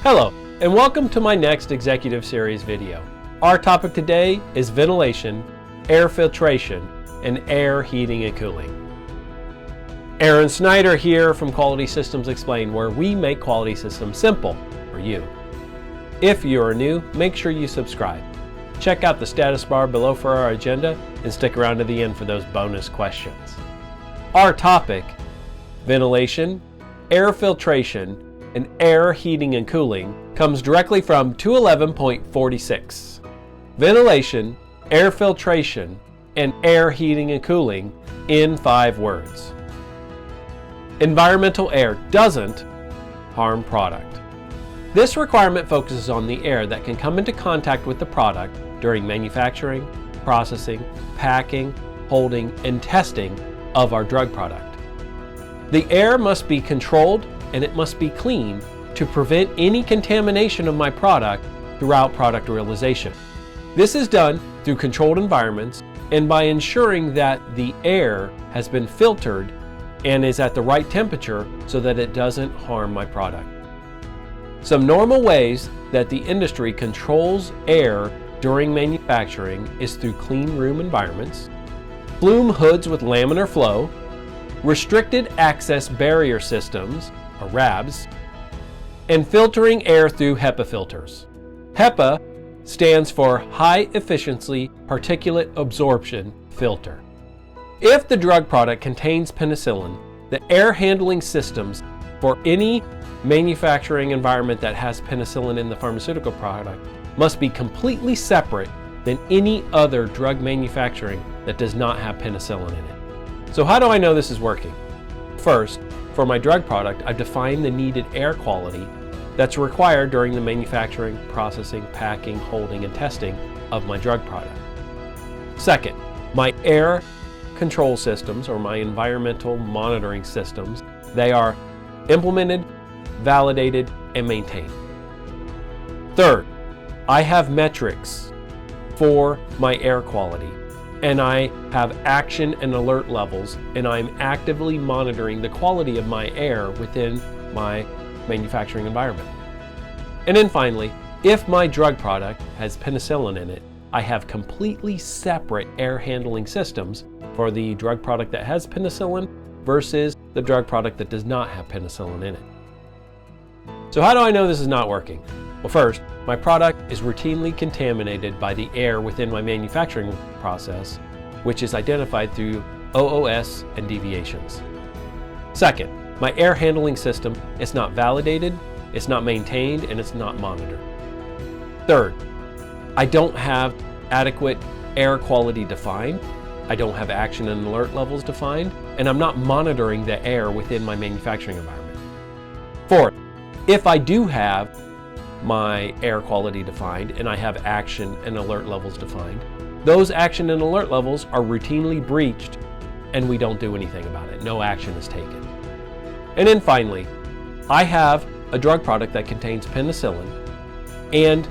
Hello, and welcome to my next Executive Series video. Our topic today is ventilation, air filtration, and air heating and cooling. Aaron Snyder here from Quality Systems Explained, where we make quality systems simple for you. If you are new, make sure you subscribe. Check out the status bar below for our agenda and stick around to the end for those bonus questions. Our topic, ventilation, air filtration, and air heating and cooling, comes directly from 211.46. Ventilation, air filtration, and air heating and cooling in 5 words. Environmental air doesn't harm product. This requirement focuses on the air that can come into contact with the product during manufacturing, processing, packing, holding, and testing of our drug product. The air must be controlled and it must be clean to prevent any contamination of my product throughout product realization. This is done through controlled environments and by ensuring that the air has been filtered and is at the right temperature so that it doesn't harm my product. Some normal ways that the industry controls air during manufacturing is through clean room environments, plume hoods with laminar flow, restricted access barrier systems, or RABs, and filtering air through HEPA filters. HEPA stands for High Efficiency Particulate Absorption Filter. If the drug product contains penicillin, the air handling systems for any manufacturing environment that has penicillin in the pharmaceutical product must be completely separate than any other drug manufacturing that does not have penicillin in it. So how do I know this is working? First, for my drug product, I've defined the needed air quality that's required during the manufacturing, processing, packing, holding, and testing of my drug product. Second, my air control systems, or my environmental monitoring systems, they are implemented, validated, and maintained. Third, I have metrics for my air quality, and I have action and alert levels, and I'm actively monitoring the quality of my air within my manufacturing environment. And then finally, if my drug product has penicillin in it, I have completely separate air handling systems for the drug product that has penicillin versus the drug product that does not have penicillin in it. So how do I know this is not working? Well, first, my product is routinely contaminated by the air within my manufacturing process, which is identified through OOS and deviations. Second, my air handling system is not validated, it's not maintained, and it's not monitored. Third, I don't have adequate air quality defined, I don't have action and alert levels defined, and I'm not monitoring the air within my manufacturing environment. Fourth, if I do have my air quality defined and I have action and alert levels defined, those action and alert levels are routinely breached and we don't do anything about it. No action is taken. And then finally, I have a drug product that contains penicillin and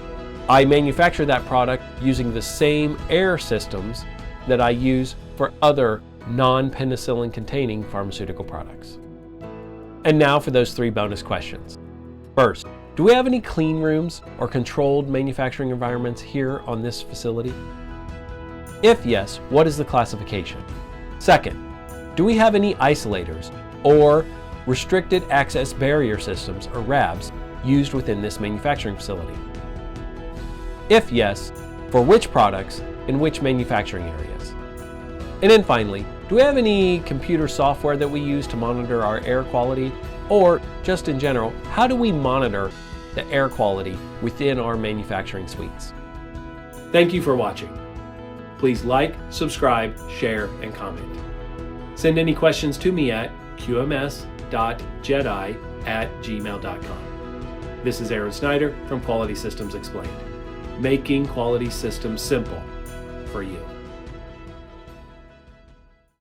I manufacture that product using the same air systems that I use for other non-penicillin containing pharmaceutical products. And now for those 3 bonus questions. First, do we have any clean rooms or controlled manufacturing environments here on this facility? If yes, what is the classification? Second, do we have any isolators or restricted access barrier systems, or RABs, used within this manufacturing facility? If yes, for which products in which manufacturing areas? And then finally, do we have any computer software that we use to monitor our air quality? Or just in general, how do we monitor the air quality within our manufacturing suites? Thank you for watching. Please like, subscribe, share, and comment. Send any questions to me at qms.jedi@gmail.com. This is Aaron Snyder from Quality Systems Explained, making quality systems simple for you.